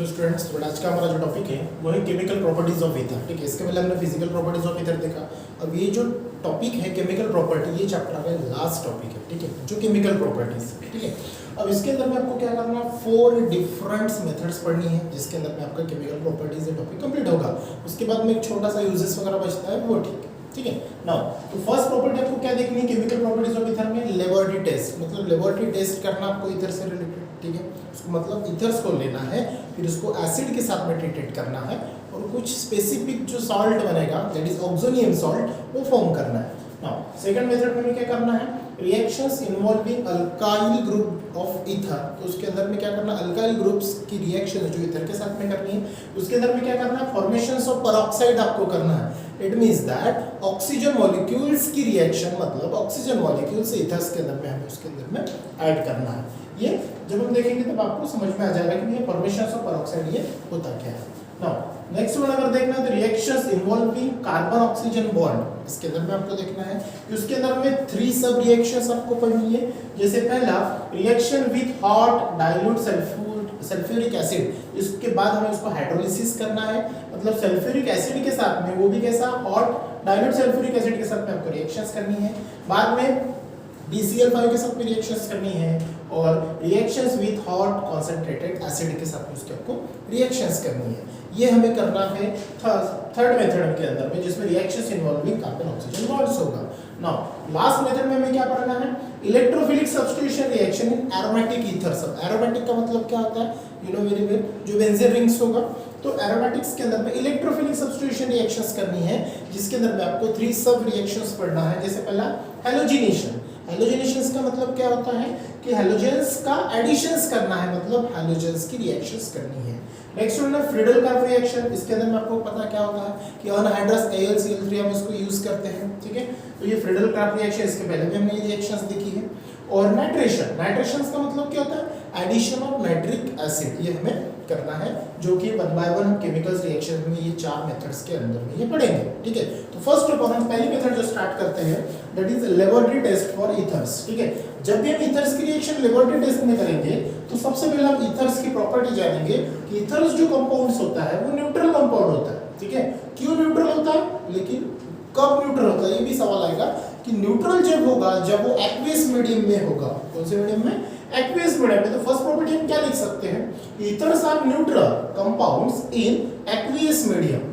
तो स्टूडेंट्स आज का हमारा जो टॉपिक है वो है केमिकल प्रॉपर्टीज ऑफ ईथर। ठीक है, इसके पहले हमने फिजिकल प्रॉपर्टीज ऑफ ईथर देखा। अब ये जो टॉपिक है केमिकल प्रॉपर्टी, ये चैप्टर का लास्ट टॉपिक है। ठीक है, जो केमिकल प्रॉपर्टीज। ठीक है, अब इसके अंदर में आपको क्या करना है, 4 डिफरेंट मेथड्स पढ़नी है, जिसके अंदर में आपका केमिकल प्रॉपर्टीज का टॉपिक कंप्लीट होगा। उसके बाद में एक छोटा सा यूजेस वगैरह बचता है, वो ठीक है। नाउ तो फर्स्ट प्रॉपर्टी आपको क्या देखनी है केमिकल प्रॉपर्टीज ऑफ ईथर में, लेबोरेटरी टेस्ट। मतलब लेबोरेटरी टेस्ट करना आपको ईथर से रिलेटेड। ठीक है, उसको मतलब ईथर्स को लेना है, फिर उसको एसिड के साथ में ट्रीटेड करना है और कुछ स्पेसिफिक जो सॉल्ट बनेगा दैट इज ऑक्सोनियम सॉल्ट, वो फॉर्म करना है। नाउ सेकंड मेथड में क्या करना है, reactions involving alkyl group of ether. तो उसके अंदर में क्या करना है, अल्काइल ग्रुप्स की रिएक्शन जो ईथर के साथ में करनी है, उसके अंदर में क्या करना है, फॉर्मेशंस ऑफ पेरोक्साइड आपको करना है। It means that oxygen molecules की रिएक्शन, मतलब ऑक्सीजन मॉलिक्यूल्स ईथर्स के अंदर में हमें उसके अंदर में ऐड करना है। ये जब हम देखेंगे तब आपको समझ में आ जाएगा कि ये फॉर्मेशंस ऑफ पेरोक्साइड ये होता क्या है। नाउ नेक्स्ट वन अगर देखना है तो reactions involving carbon oxygen bond, इसके अंदर में आपको देखना है कि उसके अंदर में 3 सब रिएक्शंस आपको पढ़नी है। जैसे पहला reaction with hot dilute sulphuric acid, इसके बाद हमें उसको हाइड्रोलिसिस करना है। मतलब सल्फ्यूरिक एसिड के साथ में, वो भी कैसा, हॉट डाइल्यूट सल्फ्यूरिक एसिड के साथ में आपको रिएक्शंस करनी है। बाद में BCl5 के साथ में रिएक्शंस करनी है और reactions with hot concentrated acid के साथ में उसके आपको रिएक्शंस करनी है। ये हमें करना है थर्ड मेथड के अंदर में, जिसमें reactions involving carbon oxygen bonds होगा। नाउ लास्ट मेथड में हमें क्या पढ़ना है, electrophilic substitution reaction in aromatic ethers. Aromatic का मतलब क्या होता है, यू नो वेरी वेल, जो बेंजीन रिंग्स होगा। तो एरोमेटिक्स के अंदर में इलेक्ट्रोफिलिक सब्स्टिट्यूशन रिएक्शंस करनी है, जिसके अंदर में आपको 3 सब रिएक्शंस पढ़ना है। जैसे पहला हैलोजिनेशन। हैलोजिनेशंस का मतलब क्या होता है कि हैलोजेंस का एडिशंस करना है, मतलब हैलोजेंस की रिएक्शंस करनी है। नेक्स्ट वन है फ्रीडल-कार्प रिएक्शन। इसके अंदर में आपको पता क्या होता है कि अनहाइड्रस AlCl3 हम इसको यूज करते हैं। ठीक है, तो ये फ्रीडल-कार्प रिएक्शन, इसके पहले भी हमने ये रिएक्शंस देखी है। और नाइट्रेशन, नाइट्रेशंस का मतलब क्या होता है, एडिशन ऑफ नाइट्रिक एसिड, ये हमें करना है, जो कि 1 बाय 1 हम केमिकल्स रिएक्शन में ये 4 मेथड्स के अंदर में ये पढ़ेंगे। ठीक है, तो फर्स्ट ऑफ ऑल हम पहली मेथड जो स्टार्ट करते हैं that is laboratory test for ethers. ठीक है, जब भी हम ईथर्स की रिएक्शन लेबोरेटरी टेस्ट में करेंगे तो सबसे पहले हम ईथर्स की प्रॉपर्टी जानेंगे कि ईथर्स जो कंपाउंड्स होता है वो न्यूट्रल कंपाउंड होता है। ठीक है, क्यों न्यूट्रल होता है, लेकिन कब न्यूट्रल होता है, ये भी सवाल आएगा कि न्यूट्रल जब होगा जब वो एक्वियस मीडियम में होगा। कौन से मीडियम में, एक्वियस मीडियम में। तो फर्स्ट प्रॉपर्टी हम क्या लिख सकते हैं, ethers are neutral compounds in aqueous medium.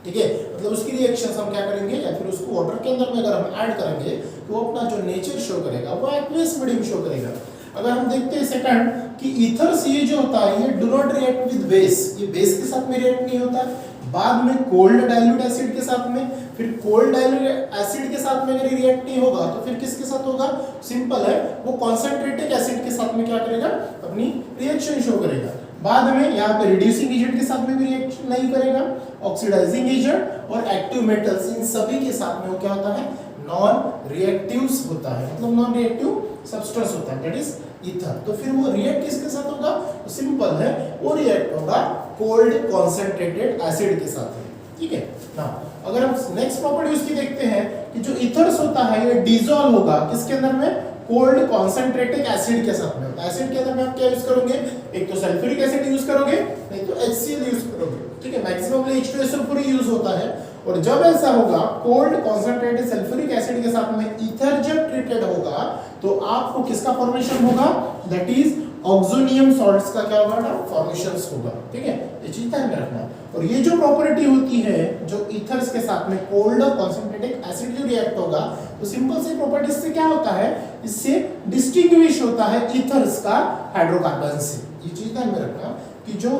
ठीक है, मतलब उसकी रिएक्शंस हम क्या करेंगे, या फिर उसको वाटर के अंदर में अगर हम ऐड करेंगे तो वो अपना जो नेचर शो करेगा वो एक्वियस मीडियम शो करेगा। अगर हम देखते हैं सेकंड कि ईथर्स ये जो होता है ये do not react with base, ये बेस के साथ में रिएक्ट नहीं होता। बाद में कोल्ड डाइल्यूट एसिड के साथ में, फिर कोल्ड डाइल्यूट एसिड के साथ में अगर रिएक्ट नहीं होगा तो फिर किसके साथ होगा, सिंपल है, वो कॉन्सेंट्रेटेड एसिड के साथ में क्या करेगा, अपनी रिएक्शन शो करेगा। बाद में यहाँ पे रिड्यूसिंग एजेंट के साथ में भी रिएक्शन नहीं करेगा, ऑक्सीडाइजिंग एजेंट और एक्टिव मेटल्स, इन सभी के साथ में वो क्या होता है, नॉन रिएक्टिव्स होता है, मतलब नॉन रिएक्टिव सब्सटेंस होता है, दैट इज ईथर। तो फिर वो रिएक्ट किसके साथ होगा, तो सिंपल है, वो रिएक्ट होगा कोल्ड कॉन्सेंट्रेटेड एसिड के साथ है। ठीक है, नाउ अगर हम नेक्स्ट प्रॉपर्टी उसकी देखते हैं कि जो ईथर्स होता है ये डिसॉल्व होगा किसके अंदर में, कोल्ड कॉन्सेंट्रेटेड एसिड के साथ में। एसिड के अंदर में आप क्या यूज करोगे, एक तो सल्फ्यूरिक एसिड यूज करोगे, नहीं तो HCl यूज करोगे। ठीक है, मैक्सिममली H2SO4 यूज होता है। और जब ऐसा होगा कोल्ड कॉन्सेंट्रेटेड सल्फ्यूरिक एसिड के साथ में ईथर जब ट्रीटेड होगा तो आपको किसका फॉर्मेशन होगा, दैट इज ऑक्सोनियम सॉल्ट्स का क्या होगा, फॉर्मेशंस होगा। ठीक है, ये चीज ध्यान में रखना। और ये जो प्रॉपर्टी होती है जो ईथर्स के साथ में कोल्ड कॉन्सेंट्रेटेड एसिड जो रिएक्ट होगा, तो सिंपल सी प्रॉपर्टी से क्या होता है, इससे डिस्टिंग्विश होता है ईथर्स का हाइड्रोकार्बन से। ये चीज ध्यान में रखना कि जो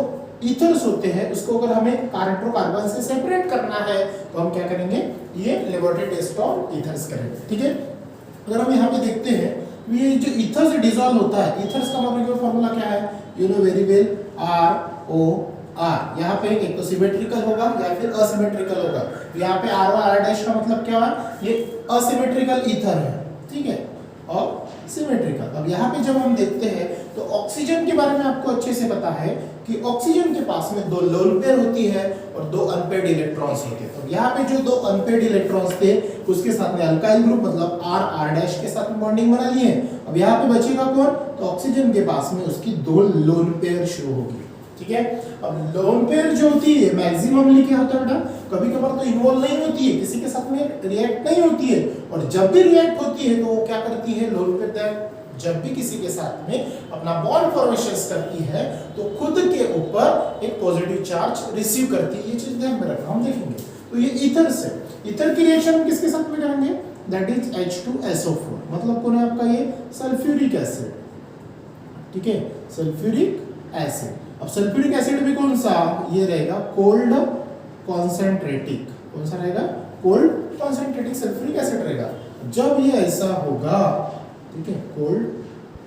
ईथर्स होते हैं उसको अगर हमें हाइड्रोकार्बन से सेपरेट करना है तो हम क्या करेंगे, ये लेबोरेटरी टेस्ट ऑफ ईथर्स करेंगे। ठीक है, अगर हम यहाँ पे देखते हैं ये जो ईथर से डिसॉल्व होता है, ईथर्स का मॉलिक्यूलर फार्मूला क्या है, you know very well, ROR। यहाँ पे एक तो सिमेट्रिकल होगा या फिर असिमेट्रिकल होगा। यहाँ पे ROR' का मतलब क्या है, ये असिमेट्रिकल ईथर है। ठीक है, और सिमेट्रिकल। अब यहाँ पे जब हम देखते हैं तो ऑक्सीजन के बारे में आपको अच्छे से पता है कि ऑक्सीजन के पास में 2 लोन पेयर होती है और 2 अनपेड इलेक्ट्रॉन्स होते हैं। तो यहाँ पे जो 2 अनपेड इलेक्ट्रॉन्स थे उसके साथ में अल्काइल ग्रुप मतलब R के साथ में बॉन्डिंग बना लिए। अब यहाँ पे बचेगा कौन, तो ऑक्सीजन के पास में उसकी 2 लोन पेयर शो होगी। ठीक है। अब लोन पेयर जो होती है मैक्सिममली क्या होता है बेटा, कभी कभार तो इन्वॉल्व नहीं होती है, किसी के साथ में रिएक्ट नहीं होती है, और जब भी रिएक्ट होती है तो वो क्या करती है, लोन पेयर जब भी किसी के साथ में अपना बॉन्ड फॉर्मेशन करती है तो खुद के ऊपर एक पॉजिटिव चार्ज रिसीव करती है। ये चीज ध्यान में रखना, हम देखेंगे। तो ये ईथर से, ईथर की रिएक्शन हम किसके साथ में करेंगे, दैट इज H2SO4, मतलब कौन है आपका ये सल्फ्यूरिक एसिड, ठीक है, सल्फ्यूरिक एसिड। अब सल्फ्यूरिक एसिड भी कौन सा, ये रहेगा कोल्ड कॉन्सेंट्रेटिक, कौन सा रहेगा, कोल्ड कॉन्सेंट्रेटिक सल्फ्यूरिक एसिड रहेगा। जब ये ऐसा होगा, ठीक है, कोल्ड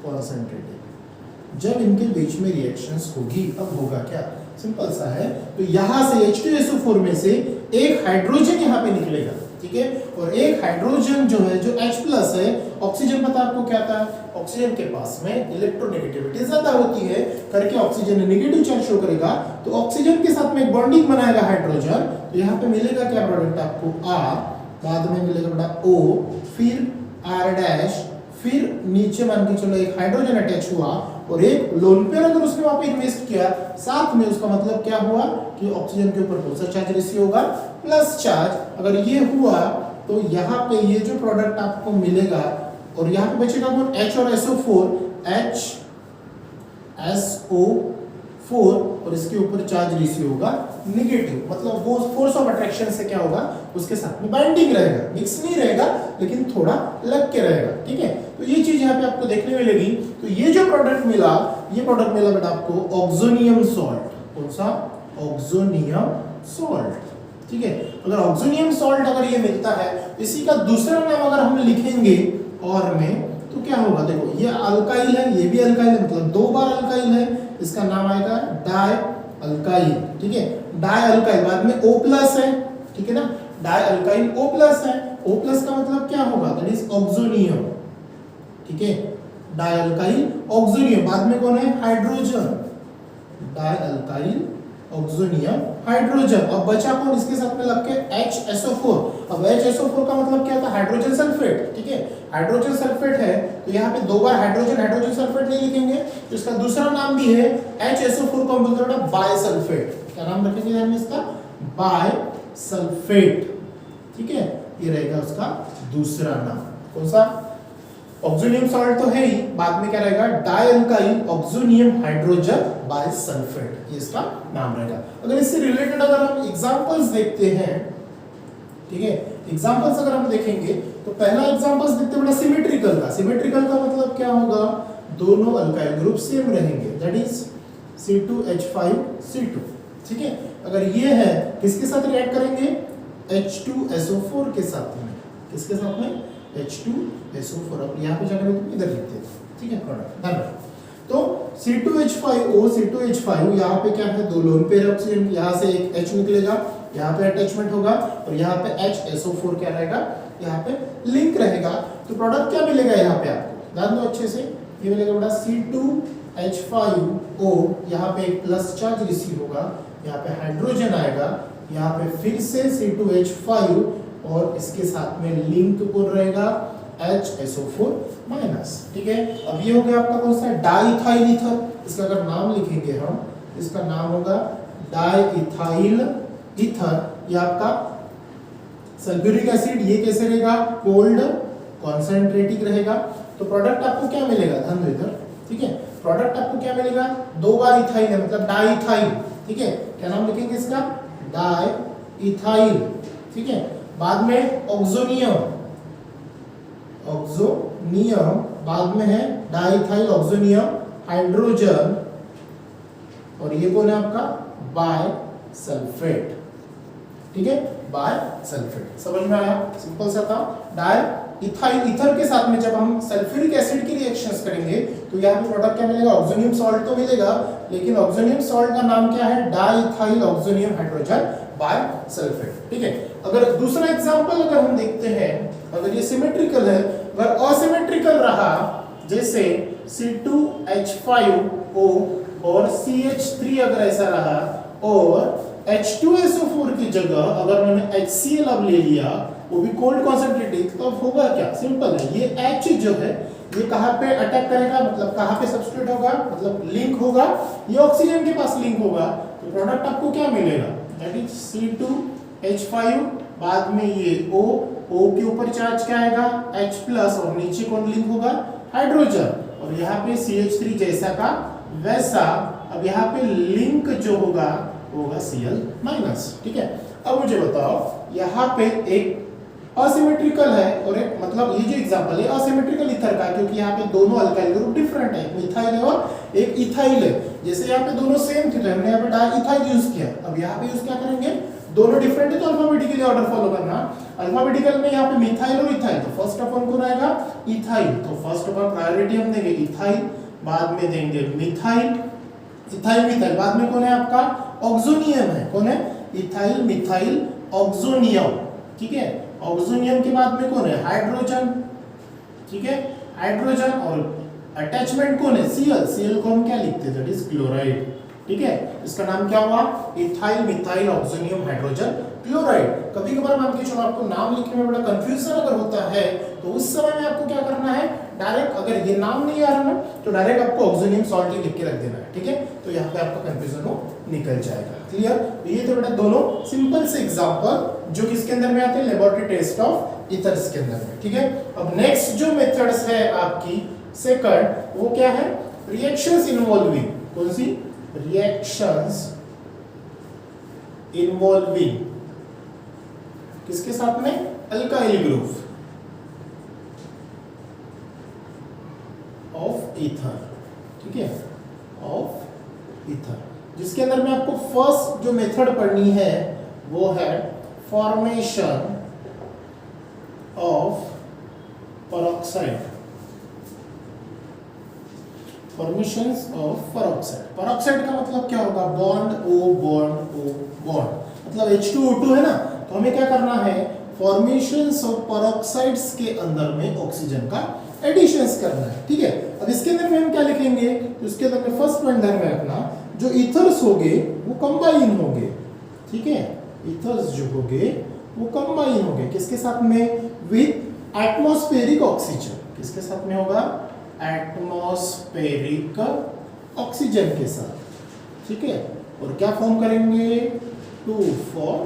कॉन्सेंट्रेटेड, जब इनके बीच में रिएक्शंस होगी, अब होगा क्या, सिंपल सा है। तो यहां से H2SO4 में से एक हाइड्रोजन यहां पे निकलेगा, ठीक है, और एक हाइड्रोजन जो है, जो H+ है, ऑक्सीजन पता आपको क्या था, ऑक्सीजन के पास में इलेक्ट्रोनेगेटिविटी ज्यादा होती है करके ऑक्सीजन ने नेगेटिव चार्ज शो करेगा, तो ऑक्सीजन के साथ में एक बॉन्डिंग बनाएगा हाइड्रोजन, तो यहां पे मिलेगा क्या प्रोडक्ट आपको R, बाद में मिलेगा बेटा O, फिर R', फिर नीचे मान के चलो एक हाइड्रोजन अटैच हुआ और एक लोन पेयर अगर उसने वहां पे इन्वेस्ट किया साथ में, उसका मतलब क्या हुआ कि ऑक्सीजन के ऊपर कौन सा चार्ज रिसीव होगा, प्लस चार्ज। अगर ये हुआ तो यहाँ पे ये जो प्रोडक्ट आपको मिलेगा, और यहाँ पे बचेगा कौन, H और SO4, HSO4, और इसके ऊपर चार्ज रिसीव होगा नेगेटिव, मतलब वो फोर्स ऑफ अट्रैक्शन से क्या होगा, उसके साथ में बाइंडिंग रहेगा, मिक्स नहीं रहेगा लेकिन थोड़ा लग के रहेगा, ठीक है। तो ये चीज यहाँ पे आपको देखने में मिलेगी। तो ये जो प्रोडक्ट मिला, ये प्रोडक्ट मिला बेटा आपको ऑक्सोनियम सॉल्ट, कौन सा, ऑक्सोनियम सॉल्ट, ठीक है। अगर ऑक्सोनियम सॉल्ट अगर ये मिलता है, इसी का दूसरा नाम अगर हम लिखेंगे और में, तो क्या होगा, देखो ये अल्काइल है, ये भी अल्काइल है, मतलब दो बार अल्काइल है, इसका नाम आएगा डाई अल्काइल, ठीक है, डाई अल्काइल, बाद में O+ है, ठीक है ना, डाई अल्काइल O+ है, O+ का मतलब क्या होगा, दैट इज ऑक्सोनियम, ठीक है, डाई अल्काइल ऑक्सोनियम, बाद में कौन है, hydrogen, die alkyl oxonium hydrogen, अब बचा कौन इसके साथ में लग के HSO4। अब HSO4 का मतलब क्या था, हाइड्रोजन सल्फेट, ठीक है, हाइड्रोजन सल्फेट है, तो यहाँ पे दो बार हाइड्रोजन सल्फेट नहीं लिखेंगे, तो इसका दूसरा नाम भी है HSO4 को हम बोलते हैं बायसल्फेट, क्या नाम रखेंगे ध्यान में इसका, बायसल्फेट, ठीक है, ये रहेगा उसका दूसरा नाम, कौन सा, ऑक्सोनियम सॉल्ट तो है ही, बाद में क्या रहेगा, डाइअल्काइल ऑक्सोनियम हाइड्रोजन बायसल्फेट, ये इसका नाम रहेगा। अगर इससे रिलेटेड अगर हम एग्जांपल्स देखते हैं, ठीक है, एग्जांपल्स अगर हम देखेंगे तो पहला एग्जांपल्स देखते हैं बड़ा सिमेट्रिकल का। सिमेट्रिकल का मतलब क्या होगा, दोनों अल्काइल ग्रुप सेम रहेंगे, दैट इज C2H5C2, ठीक है। अगर ये है, किसके साथ रिएक्ट करेंगे, H2SO4 के साथ में, किसके साथ में, H2SO4, अब यहाँ पे जाकर इधर लिखते हैं, ठीक है, प्रोडक्ट ध्यान रखो। तो C2H5O, C2H5, यहाँ पे क्या है, दो लोन पेयर ऑक्सीजन, यहाँ से एक H निकलेगा, यहाँ पे अटैचमेंट होगा, और यहाँ पे HSO4 क्या रहेगा, यहाँ पे लिंक रहेगा। तो प्रोडक्ट क्या मिलेगा यहाँ पे आपको, ध्यान दो अच्छे से, ये मिलेगा बेटा C2H5O, यहाँ पे एक प्लस चार्ज रिसीव होगा, यहाँ पे हाइड्रोजन आएगा, यहाँ पे फिर से C2H5 और इसके साथ में लिंक कौन रहेगा, HSO4 माइनस, ठीक है। अब ये हो गया आपका कौन सा, डाइथाइल ईथर, इसका अगर नाम लिखेंगे हम, इसका नाम होगा डाइथाइल ईथर, ये आपका सल्फ्यूरिक एसिड, ये कैसे रहेगा, कोल्ड कॉन्सेंट्रेटिक रहेगा। तो प्रोडक्ट आपको क्या मिलेगा, ध्यान दो इधर, ठीक है, प्रोडक्ट आपको क्या मिलेगा, दो बार इथाइल है, मतलब डाइथाइल, ठीक है, क्या नाम लिखेंगे इसका, डाइथाइल, ठीक है, बाद में ऑक्सोनियम, बाद में है डाइथाइल ऑक्सोनियम हाइड्रोजन, और ये कौन है आपका, बायसल्फेट, ठीक है, बायसल्फेट, समझ में आया, सिंपल सा था। डाइथाइल ईथर के साथ में जब हम सल्फ्यूरिक एसिड की रिएक्शंस करेंगे तो यहाँ पे प्रोडक्ट क्या मिलेगा, ऑक्सोनियम सॉल्ट तो मिलेगा, लेकिन ऑक्सोनियम सॉल्ट का नाम क्या है, डाइथाइल ऑक्सोनियम हाइड्रोजन बायसल्फेट, ठीक है। अगर दूसरा एग्जांपल अगर हम देखते हैं, अगर ये सिमेट्रिकल है, अगर असिमेट्रिकल रहा, जैसे C2H5O और CH3 अगर ऐसा रहा, और H2SO4 की जगह अगर मैंने HCl अब ले लिया, वो भी कोल्ड कॉन्सेंट्रेटेड, तो अब होगा क्या, सिंपल है, ये H जो है ये कहाँ पे अटैक करेगा, मतलब कहाँ पे सब्स्टिट्यूट होगा, मतलब लिंक होगा, ये ऑक्सीजन के पास लिंक होगा, तो प्रोडक्ट आपको क्या मिलेगा, दैट इज C2H5, बाद में ये O के ऊपर चार्ज क्या आएगा H+ और नीचे कौन लिंक होगा, हाइड्रोजन, और यहाँ पे CH3 जैसा का वैसा, अब यहाँ पे लिंक जो होगा वो होगा Cl-, ठीक है। अब मुझे बताओ यहाँ पे एक असिमेट्रिकल है और एक, मतलब ये जो एग्जांपल है असिमेट्रिकल ईथर का, क्योंकि यहाँ पे दोनों अल्काइल ग्रुप डिफरेंट है, एक मिथाइल है और एक इथाइल है। जैसे यहाँ पे दोनों सेम थे तो हमने यहाँ पे डाइइथाइल यूज किया, अब यहाँ पे यूज क्या करेंगे, दोनों डिफरेंट है तो अल्फाबेटिकली ऑर्डर फॉलो करना। अल्फाबेटिकल में यहाँ पे मिथाइल और इथाइल, तो फर्स्ट अपन कौन आएगा, इथाइल, तो फर्स्ट अपन प्रायोरिटी हम देंगे इथाइल, बाद में देंगे मिथाइल, इथाइल मिथाइल, बाद में कौन है आपका ऑक्सोनियम है, कौन है, इथाइल मिथाइल ऑक्सोनियम, ठीक है। ऑक्सोनियम के बाद में कौन है, हाइड्रोजन, ठीक है, हाइड्रोजन, और अटैचमेंट कौन है, Cl को हम क्या लिखते हैं, दैट इज क्लोराइड, ठीक है। इसका नाम क्या हुआ, ethyl methyl oxonium hydrogen chloride. कभी कभार मान के चलो आपको नाम लिखने में बड़ा कंफ्यूजन अगर होता है तो उस समय में आपको क्या करना है, डायरेक्ट अगर ये नाम नहीं आ रहा ना तो डायरेक्ट आपको ऑक्सोनियम सॉल्ट ही लिख के रख देना है, ठीक है, तो यहाँ पे आपका कंफ्यूजन हो निकल जाएगा, क्लियर। तो ये तो बेटा दोनों सिंपल से एग्जांपल जो किसके अंदर में आते हैं, लेबोरेटरी टेस्ट ऑफ ईथर्स के अंदर में, ठीक है। अब नेक्स्ट जो मेथड्स है आपकी सेकंड, वो क्या है, रिएक्शंस इन्वॉल्विंग, कौन सी, रिएक्शंस इन्वॉल्विंग किसके साथ में, अल्काइल ग्रुप ऑफ ईथर, ठीक है, ऑफ ईथर, जिसके अंदर में आपको फर्स्ट जो मेथड पढ़नी है वो है formation of peroxide, formations of peroxide. Peroxide का मतलब क्या होगा, bond O bond O bond, मतलब H2O2 है ना, तो हमें क्या करना है, फॉर्मेशंस ऑफ परऑक्साइड्स के अंदर में ऑक्सीजन का एडिशंस करना है, ठीक है। अब इसके अंदर में हम क्या लिखेंगे, तो इसके अंदर में फर्स्ट पॉइंट ध्यान में रखना, जो ईथर्स होंगे वो कंबाइन होंगे, ठीक है, ईथर्स जो होंगे वो कंबाइन होंगे किसके साथ में, विद एटमॉस्फेरिक ऑक्सीजन, किसके साथ में होगा, एटमॉस्फेरिक ऑक्सीजन के साथ, ठीक है, और क्या फॉर्म करेंगे, 2,4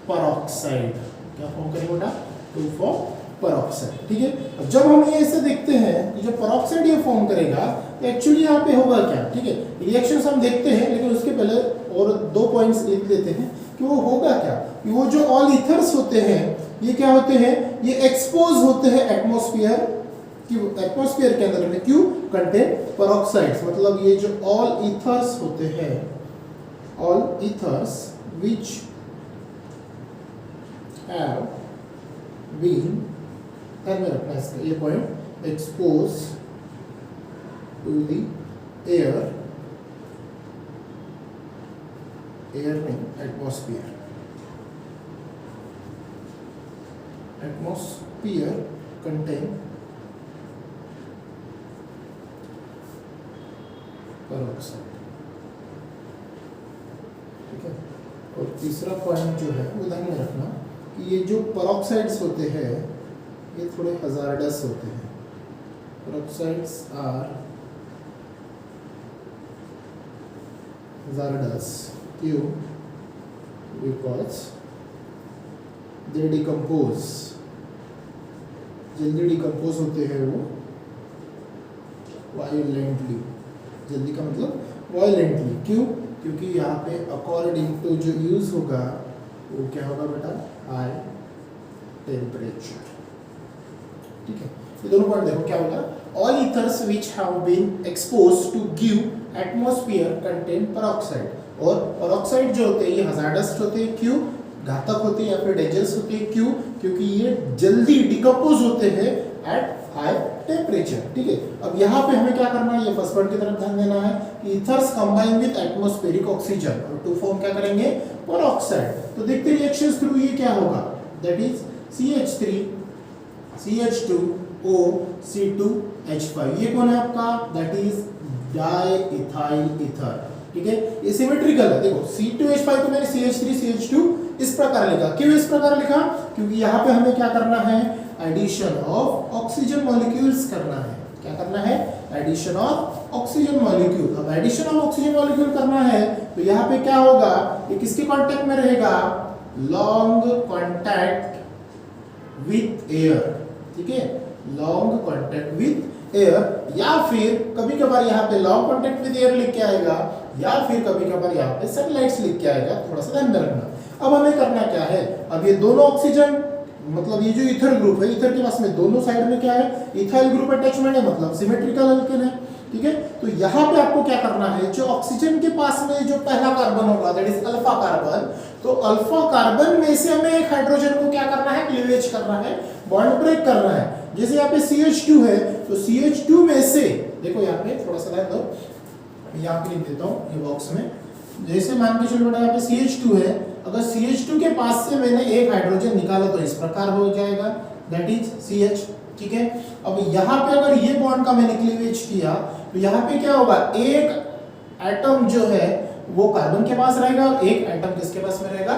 परऑक्साइड, क्या फॉर्म करेंगे बेटा, 2,4 परऑक्साइड, ठीक है। अब जब हम ये ऐसे देखते हैं कि जो परऑक्साइड ये फॉर्म करेगा तो एक्चुअली यहाँ पे होगा क्या, ठीक है, रिएक्शंस हम देखते हैं लेकिन उसके पहले और 2 पॉइंट्स लिख देते हैं कि वो होगा क्या, कि वो जो ऑल ईथर्स होते हैं ये क्या होते हैं, ये एक्सपोज होते हैं एटमॉस्फेयर की, एटमॉस्फेयर के अंदर में, क्यों, कंटेन परऑक्साइड्स, मतलब ये जो ऑल ईथर्स होते हैं, all ethers which have been, ध्यान में रखना इसका ये point, expose to the air, air नहीं एटमॉस्फेयर, एटमॉस्फेयर कंटेन परऑक्साइड, ठीक है। और तीसरा पॉइंट जो है वो ध्यान में रखना कि ये जो परऑक्साइड्स होते हैं ये थोड़े हजारडस होते हैं, परऑक्साइड्स आर हजारडस, क्यों, बिकॉज दे डिकम्पोज, जल्दी डिकम्पोज होते हैं वो वायलेंटली, जल्दी का मतलब वायलेंटली, क्यों, क्योंकि यहाँ पे अकॉर्डिंग टू जो यूज होगा वो क्या होगा बेटा, हाई टेम्परेचर, ठीक है। ये दोनों पॉइंट देखो क्या होगा, all ethers which have been exposed to give atmosphere contain peroxide, और परऑक्साइड जो होते हैं ये हजारडस होते हैं, क्यों, घातक होते हैं या फिर डेंजरस होते हैं, क्यों, क्योंकि ये जल्दी डिकम्पोज होते हैं एट हाई टेम्परेचर, ठीक है। अब यहाँ पे हमें क्या करना है, ये फर्स्ट पॉइंट की तरफ ध्यान देना है कि ethers combine with atmospheric oxygen और टू फॉर्म क्या करेंगे, परऑक्साइड। तो देखते हैं रिएक्शंस थ्रू ये क्या होगा, that is CH3 CH2O C2H5, ये कौन है आपका, दैट इज डाइइथाइल ईथर, ठीक है। ये सिमेट्रिकल है, देखो C2H5 को मैंने CH3 CH2 इस प्रकार लिखा, क्यों इस प्रकार लिखा, क्योंकि यहाँ पे हमें क्या करना है, एडिशन ऑफ ऑक्सीजन मॉलिक्यूल्स करना है, क्या करना है, एडिशन ऑफ ऑक्सीजन मॉलिक्यूल। अब एडिशन ऑफ ऑक्सीजन मॉलिक्यूल करना है तो यहाँ पे क्या होगा, ये किसके कांटेक्ट में रहेगा, लॉन्ग कांटेक्ट विथ एयर, ठीक है, लॉन्ग कांटेक्ट विथ एयर, या फिर कभी कभार यहाँ पे लॉन्ग कांटेक्ट विथ एयर लिख के आएगा, या फिर कभी कभार यहाँ पे सनलाइट्स लिख के आएगा, थोड़ा सा ध्यान में रखना। अब हमें करना क्या है, अब ये दोनों ऑक्सीजन मतलब ये जो ईथर ग्रुप है, ईथर के पास में दोनों साइड में क्या है, इथाइल ग्रुप अटैचमेंट है, मतलब सिमेट्रिकल अल्केन है, ठीक है। तो यहाँ पे आपको क्या करना है, जो ऑक्सीजन के पास में जो पहला कार्बन होगा दैट इज अल्फा कार्बन, तो अल्फा कार्बन में से हमें एक हाइड्रोजन को क्या करना है, क्लीवेज करना है, बॉन्ड ब्रेक करना है। जैसे यहाँ पे CH2 है तो CH2 में से देखो यहाँ पे थोड़ा सा ध्यान दो, यहाँ पे लिख देता हूँ ये बॉक्स में, जैसे मान के चलो बेटा यहाँ पे CH2 है, अगर CH2 के पास से मैंने एक हाइड्रोजन निकाला तो इस प्रकार हो जाएगा दैट इज CH, ठीक है। अब यहाँ पे अगर ये बॉन्ड का मैंने क्लीवेज किया तो यहाँ पे क्या होगा, एक एटम जो है वो कार्बन के पास रहेगा और एक एटम किसके पास में रहेगा,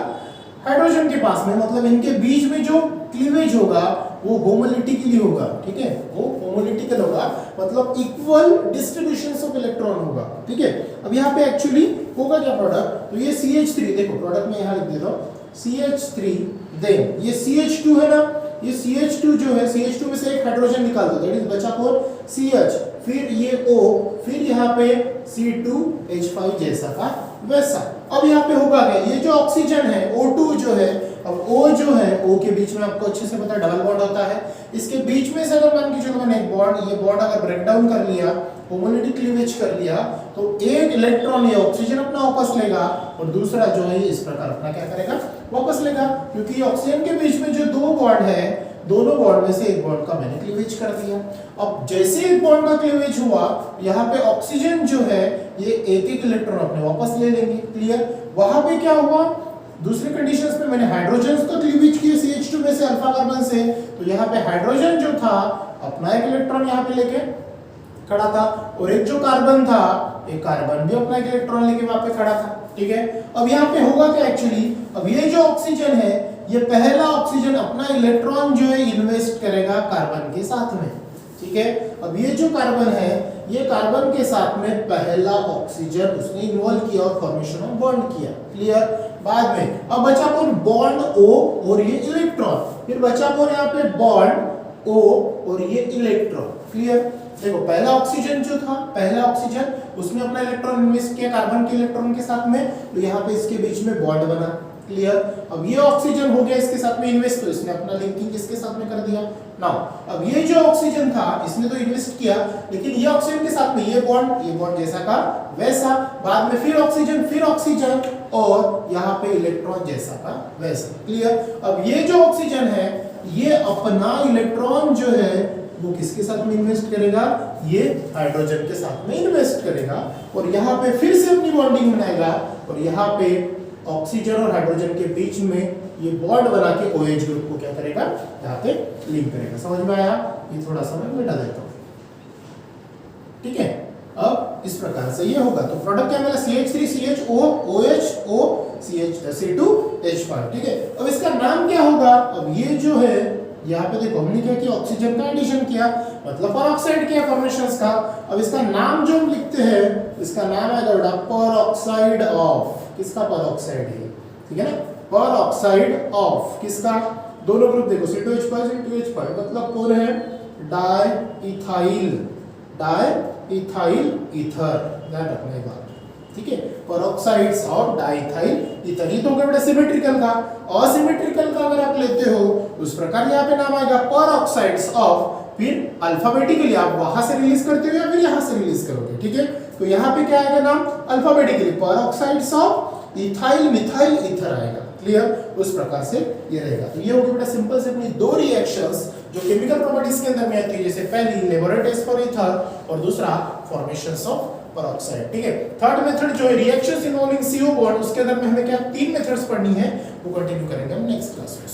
हाइड्रोजन के पास में, मतलब इनके बीच में जो क्लीवेज होगा वो होमोलिटिकली होगा, ठीक है, वो होमोलिटिकल होगा, मतलब इक्वल डिस्ट्रीब्यूशंस ऑफ इलेक्ट्रॉन होगा, ठीक है। अब यहाँ पे एक्चुअली होगा क्या प्रोडक्ट, तो ये CH3 देखो प्रोडक्ट में यहाँ लिख देता हूँ CH3, देन ये CH2 है ना, ये CH2 जो है, CH2 में से एक हाइड्रोजन निकाल दो दैट इज बचा कौन, CH, फिर ये O, फिर यहाँ पे C2H5 जैसा का वैसा। अब यहाँ पे होगा क्या, ये जो ऑक्सीजन है O2 जो है, अब O जो है, O के बीच में आपको अच्छे से पता है डबल बॉन्ड होता है, इसके बीच में से अगर मान के चलो मैंने एक बॉन्ड, ये बॉन्ड अगर ब्रेक डाउन कर लिया, होमोलिटिक क्लीवेज कर लिया, तो एक इलेक्ट्रॉन ये ऑक्सीजन अपना वापस लेगा और दूसरा जो है इस प्रकार अपना क्या करेगा, वापस लेगा, क्योंकि ऑक्सीजन के बीच में जो दो बॉन्ड है, दोनों बॉन्ड में से एक बॉन्ड का मैंने क्लीवेज कर दिया। अब जैसे एक बॉन्ड का क्लीवेज हुआ, यहाँ पे ऑक्सीजन जो है ये एक एक इलेक्ट्रॉन अपने वापस ले लेंगे, क्लियर। वहां पे क्या हुआ, दूसरे कंडीशंस में मैंने हाइड्रोजन का क्लीवेज किया CH2 में से अल्फा कार्बन से, तो यहाँ पे हाइड्रोजन जो था अपना एक इलेक्ट्रॉन यहाँ पे लेके खड़ा था, और एक जो कार्बन था, एक कार्बन भी अपना एक इलेक्ट्रॉन लेके वहां पे खड़ा था, ठीक है। अब यहाँ पे होगा क्या एक्चुअली, अब ये जो ऑक्सीजन है, ये पहला ऑक्सीजन अपना इलेक्ट्रॉन जो है इन्वेस्ट करेगा कार्बन के साथ में, ठीक है। अब ये जो कार्बन है, ये कार्बन के साथ में पहला ऑक्सीजन उसने इन्वॉल्व किया और फॉर्मेशन ऑफ बॉन्ड किया, क्लियर। बाद में अब बचा कौन, बॉन्ड O और ये इलेक्ट्रॉन, फिर बचा कौन यहाँ पे, बॉन्ड O और ये इलेक्ट्रॉन, क्लियर। देखो पहला ऑक्सीजन जो था, पहला ऑक्सीजन उसने अपना इलेक्ट्रॉन इन्वेस्ट किया कार्बन के इलेक्ट्रॉन के साथ में, तो यहाँ पे इसके बीच में बॉन्ड बना, क्लियर। अब ये ऑक्सीजन हो गया इसके साथ में इन्वेस्ट, तो इसने अपना लिंकिंग इसके साथ में कर दिया। नाउ अब ये जो ऑक्सीजन था इसने तो इन्वेस्ट किया, लेकिन ये ऑक्सीजन के साथ में ये बॉन्ड जैसा का वैसा, बाद में फिर ऑक्सीजन और यहाँ पे इलेक्ट्रॉन जैसा का वैसा, क्लियर। अब ये जो ऑक्सीजन है ये अपना इलेक्ट्रॉन जो है वो किसके साथ में इन्वेस्ट करेगा, ये हाइड्रोजन के साथ में इन्वेस्ट करेगा, और यहाँ पे फिर से अपनी बॉन्डिंग बनाएगा, और यहाँ पे ऑक्सीजन और हाइड्रोजन के बीच में ये बॉन्ड बना के OH ग्रुप को क्या करेगा, यहाँ पे लिंक करेगा। समझ में आया, ये थोड़ा सा मैं मिटा देता हूँ, ठीक है। अब इस प्रकार से ये होगा, तो प्रोडक्ट क्या मिला, CH3 CHO OH O C2H5, ठीक है। अब इसका नाम क्या होगा, अब ये जो है यहाँ पे देखो हमने क्या किया, ऑक्सीजन का एडिशन किया, मतलब परऑक्साइड किया फॉर्मेशंस का। अब इसका नाम जो हम लिखते हैं, इसका नाम है बेटा परऑक्साइड ऑफ, किसका परऑक्साइड है, ठीक है ना, परऑक्साइड ऑफ किसका, दोनों ग्रुप देखो C2H5 मतलब कौन है, डाइइथाइल ईथर, ध्यान रखना ये बात, ठीक है। परऑक्साइड्स ऑफ डाइइथाइल ईथर, ये तो हो गया बेटा सिमेट्रिकल का। असिमेट्रिकल का अगर आप लेते हो उस प्रकार यहाँ पे नाम आएगा परऑक्साइड्स ऑफ, फिर अल्फाबेटिकली आप वहां से रिलीज करते हो या फिर यहाँ से रिलीज करोगे, ठीक है। तो यहाँ पे क्या आएगा नाम, alphabetically peroxides of ethyl methyl ether आएगा, क्लियर। उस प्रकार से ये रहेगा। तो ये हो गया बेटा सिंपल से अपनी दो रिएक्शंस जो केमिकल प्रॉपर्टीज के अंदर में आती है, जैसे पहली लेबोरेटरीज फॉर ईथर और दूसरा फॉर्मेशंस ऑफ परऑक्साइड, ठीक है। थर्ड मेथड जो है रिएक्शंस इन्वॉल्विंग CO बॉन्ड, उसके अंदर में हमें क्या 3 मेथड्स पढ़नी है, वो कंटिन्यू करेंगे हम नेक्स्ट क्लास में।